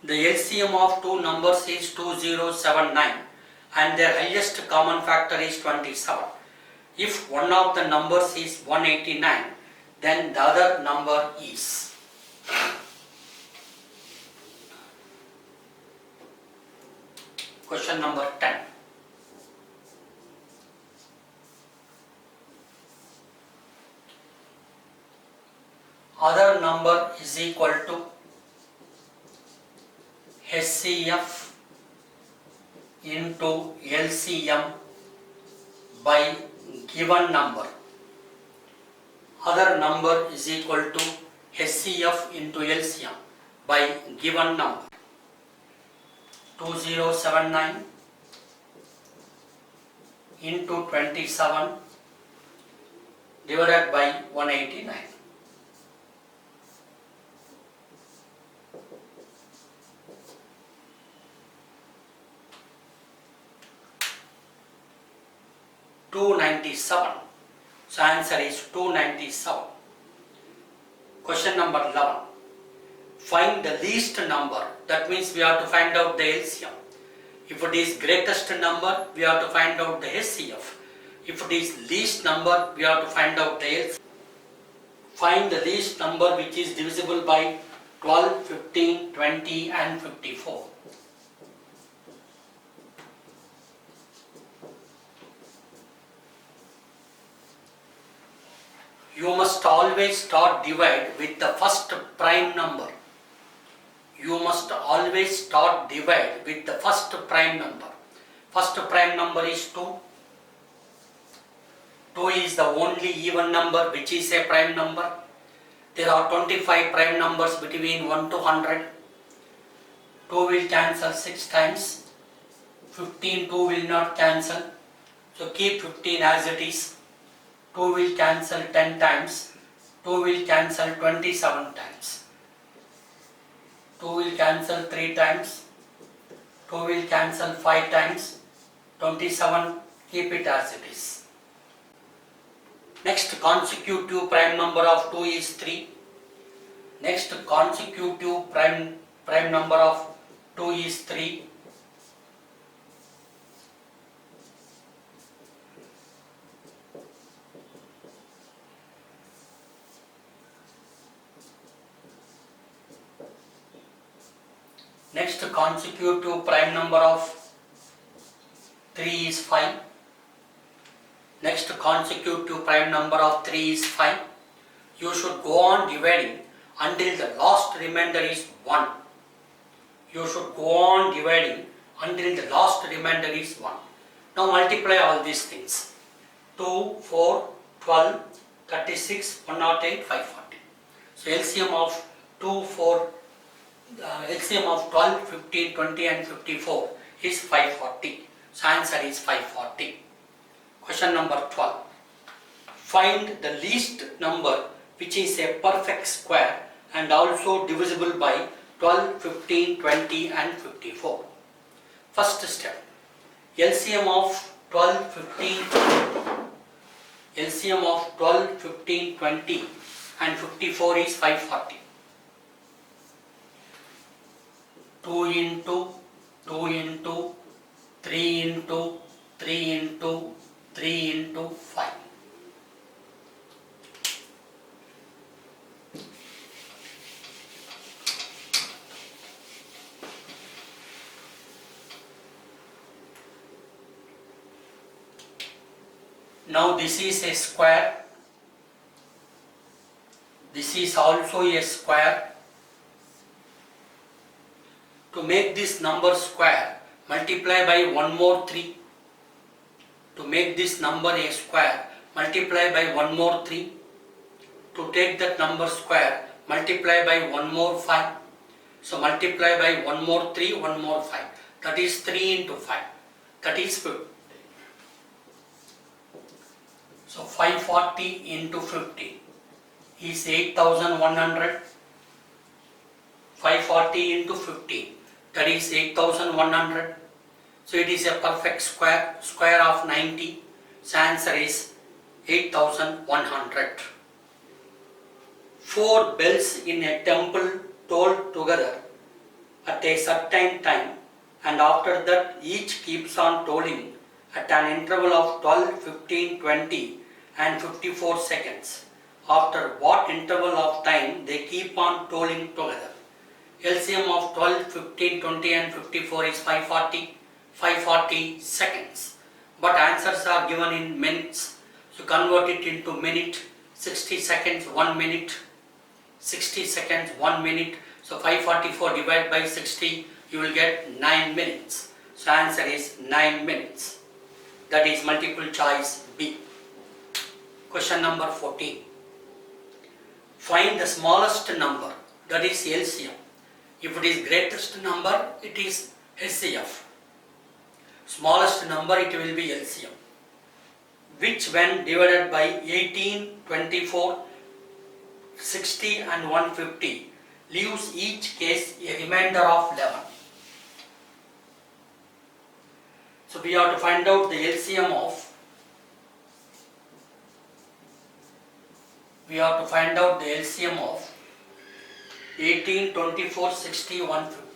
The LCM of two numbers is 2079 and their highest common factor is 27. If one of the numbers is 189, then the other number is. Question number 10. Other number is equal to HCF into LCM by given number. Other number is equal to HCF into LCM by given number. 2079 into 27 divided by 189. $297. So answer is 297. Question number 11. Find the least number. That means we have to find out the LCM. If it is greatest number, we have to find out the HCF. If it is least number, we have to find out the LCM. Find the least number which is divisible by 12, 15, 20 and 54. You must always start divide with the first prime number. You must always start divide with the first prime number. First prime number is 2. 2 is the only even number which is a prime number. There are 25 prime numbers between 1 to 100. 2 will cancel 6 times. 15, 2 will not cancel. So keep 15 as it is. 2 will cancel 10 times. 2 will cancel 27 times. 2 will cancel 3 times. 2 will cancel 5 times. 27, keep it as it is. Next consecutive prime number of 2 is 3. Next consecutive prime number of 2 is 3. Next consecutive prime number of 3 is 5. Next consecutive prime number of 3 is 5. You should go on dividing until the last remainder is 1. You should go on dividing until the last remainder is 1. Now multiply all these things. 2, 4, 12, 36, 108, 540. So LCM of 2, 4, LCM of 12, 15, 20 and 54 is 540. So answer is 540. Question number 12. Find the least number which is a perfect square and also divisible by 12, 15, 20 and 54. First step. LCM of 12, 15, LCM of 12, 15, 20 and 54 is 540. 2 into 2 into 3 into 3 into 3 into 5. Now this is a square. This is also a square. To make this number square, multiply by one more 3. To make this number a square, multiply by one more 3. To take that number square, multiply by one more 5. So multiply by one more 3, one more 5. That is 3 into 5. That is 50. So 540 into 50 is 8100. 540 into 50, that is 8100. So it is a perfect square, square of 90. So answer is 8100. 4 bells in a temple tolled together at a certain time, and after that each keeps on tolling at an interval of 12, 15, 20 and 54 seconds. After what interval of time they keep on tolling together. LCM of 12, 15, 20 and 54 is 540 seconds. But answers are given in minutes. So convert it into minute, 60 seconds, 1 minute, 60 seconds, 1 minute. So 544 divided by 60, you will get 9 minutes. So answer is 9 minutes. That is multiple choice B. Question number 14. Find the smallest number, that is LCM. If it is greatest number, it is HCF. Smallest number, it will be LCM. Which when divided by 18, 24, 60 and 150 leaves each case a remainder of 11. So we have to find out the LCM of 18, 24, 60, 150.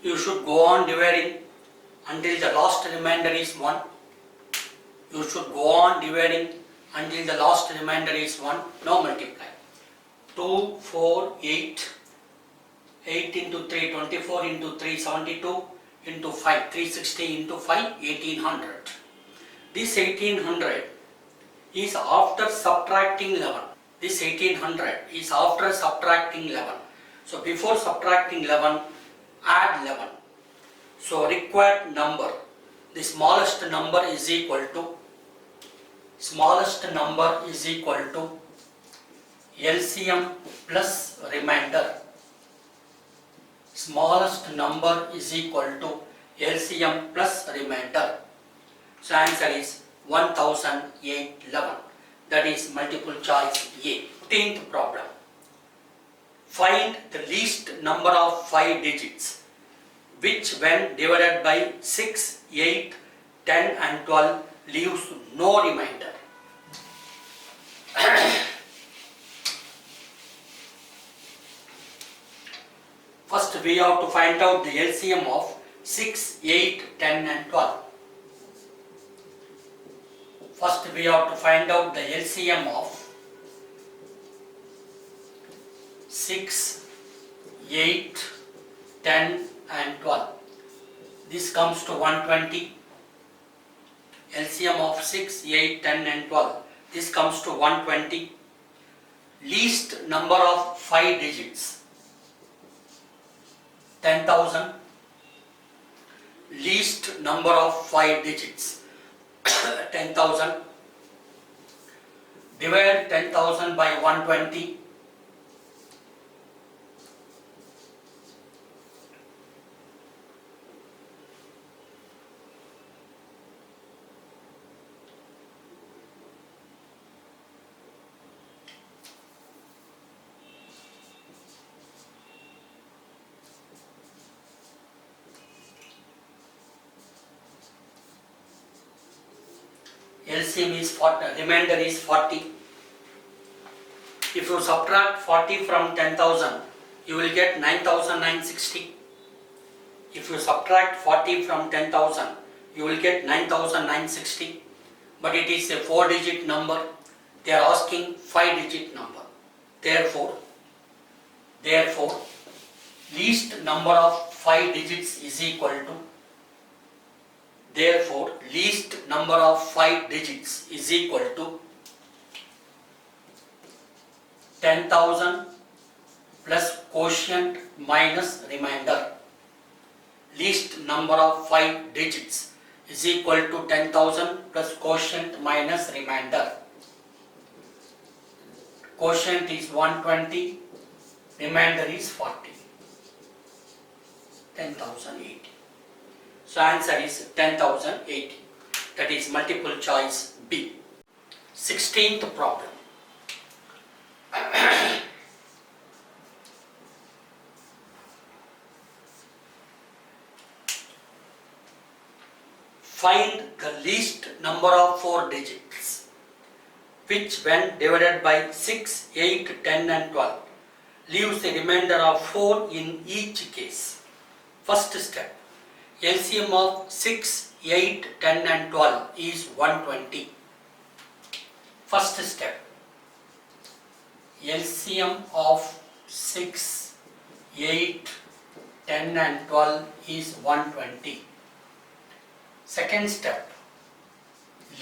You should go on dividing until the last remainder is 1. You should go on dividing until the last remainder is 1. Now multiply. 2, 4, 8. 8 into 3, 24 into 3, 72 into 5, 360 into 5, 1800. This 1800 is after subtracting 11. This 1800 is after subtracting 11. So before subtracting 11, add 11. So required number, the smallest number is equal to LCM plus remainder. Smallest number is equal to LCM plus remainder. So answer is 1811. That is multiple choice A. 15th problem. Find the least number of 5 digits which when divided by 6, 8, 10 and 12 leaves no remainder. First we have to find out the LCM of 6, 8, 10 and 12. First we have to find out the LCM of 6, 8, 10 and 12. This comes to 120. LCM of 6, 8, 10 and 12. This comes to 120. Least number of 5 digits, 10,000. Least number of 5 digits, 10,000. Divide 10,000 by 120. LCM is 40, remainder is 40. If you subtract 40 from 10,000, you will get 9,960. If you subtract 40 from 10,000, you will get 9,960. But it is a 4-digit number. They are asking 5-digit number. Therefore, least number of 5 digits is equal to, therefore least number of 5 digits is equal to 10,000 plus quotient minus remainder. Least number of 5 digits is equal to 10,000 plus quotient minus remainder. Quotient is 120, remainder is 40. 10,080. So answer is 10,080. That is multiple choice B. 16th problem. Find the least number of 4 digits which when divided by 6, 8, 10 and 12 leaves a remainder of 4 in each case. First step, LCM of 6, 8, 10 and 12 is 120. First step, LCM of 6, 8, 10 and 12 is 120. Second step,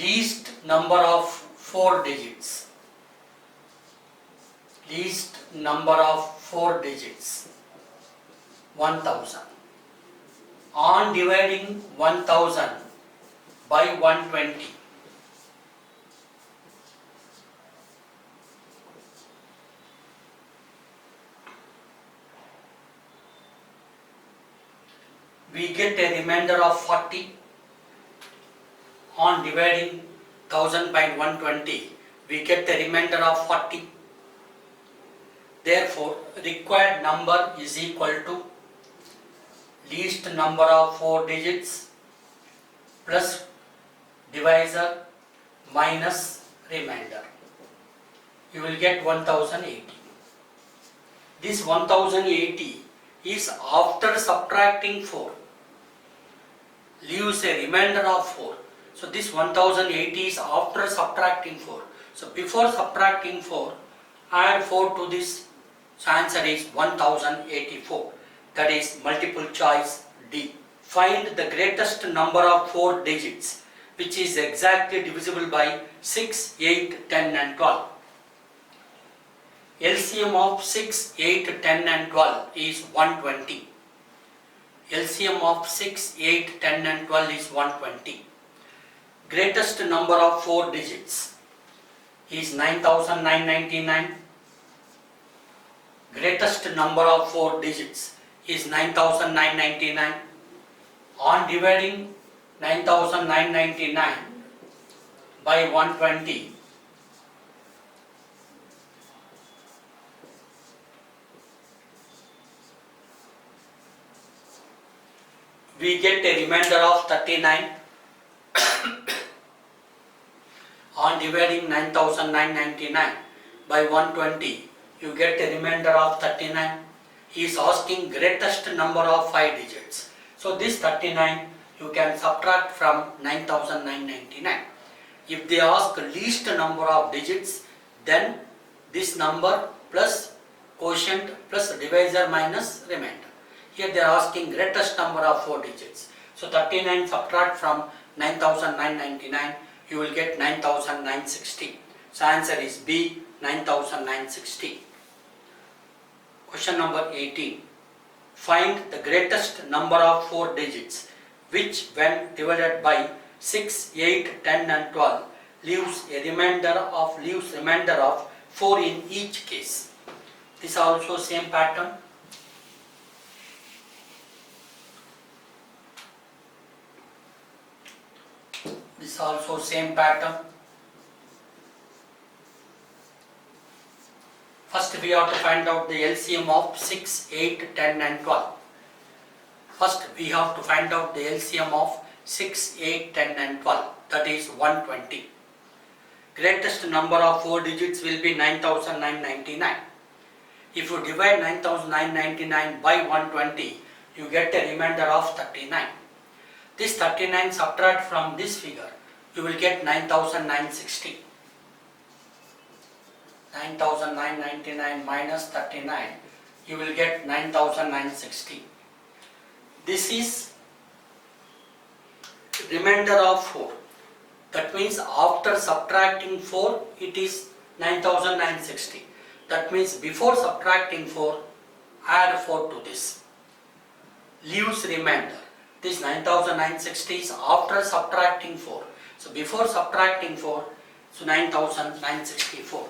least number of 4 digits. Least number of 4 digits, 1000. On dividing 1000 by 120, we get a remainder of 40. On dividing 1000 by 120, we get the remainder of 40. Therefore, required number is equal to least number of 4 digits plus divisor minus remainder. You will get 1080. This 1080 is after subtracting 4, leaves a remainder of 4. So this 1080 is after subtracting 4. So before subtracting 4, add 4 to this. So answer is 1084. That is multiple choice D. Find the greatest number of 4 digits which is exactly divisible by 6, 8, 10 and 12. LCM of 6, 8, 10 and 12 is 120. LCM of 6, 8, 10 and 12 is 120. Greatest number of 4 digits is 9,999. Greatest number of 4 digits is 9,999. On dividing 9,999 by 120, we get a remainder of 39. On dividing 9,999 by 120, you get a remainder of 39. He is asking greatest number of 5 digits. So this 39 you can subtract from 9,999. If they ask least number of digits, then this number plus quotient plus divisor minus remainder. Here they are asking greatest number of 4 digits. So 39 subtract from 9,999, you will get 9,960. So answer is B, 9,960. Question number 18. Find the greatest number of 4 digits which when divided by 6, 8, 10 and 12 leaves remainder of 4 in each case. This also same pattern. This also same pattern. First we have to find out the LCM of 6, 8, 10 and 12. First we have to find out the LCM of 6, 8, 10 and 12. That is 120. greatest number of 4 digits will be 9999. If you divide 9999 by 120, you get a remainder of 39. This 39 subtract from this figure, you will get 9960. 9999 minus 39, you will get 9960. This is remainder of 4. That means after subtracting 4, it is 9960. That means before subtracting 4, add 4 to this. Leaves remainder. This 9960 is after subtracting 4. So before subtracting 4, so 9964.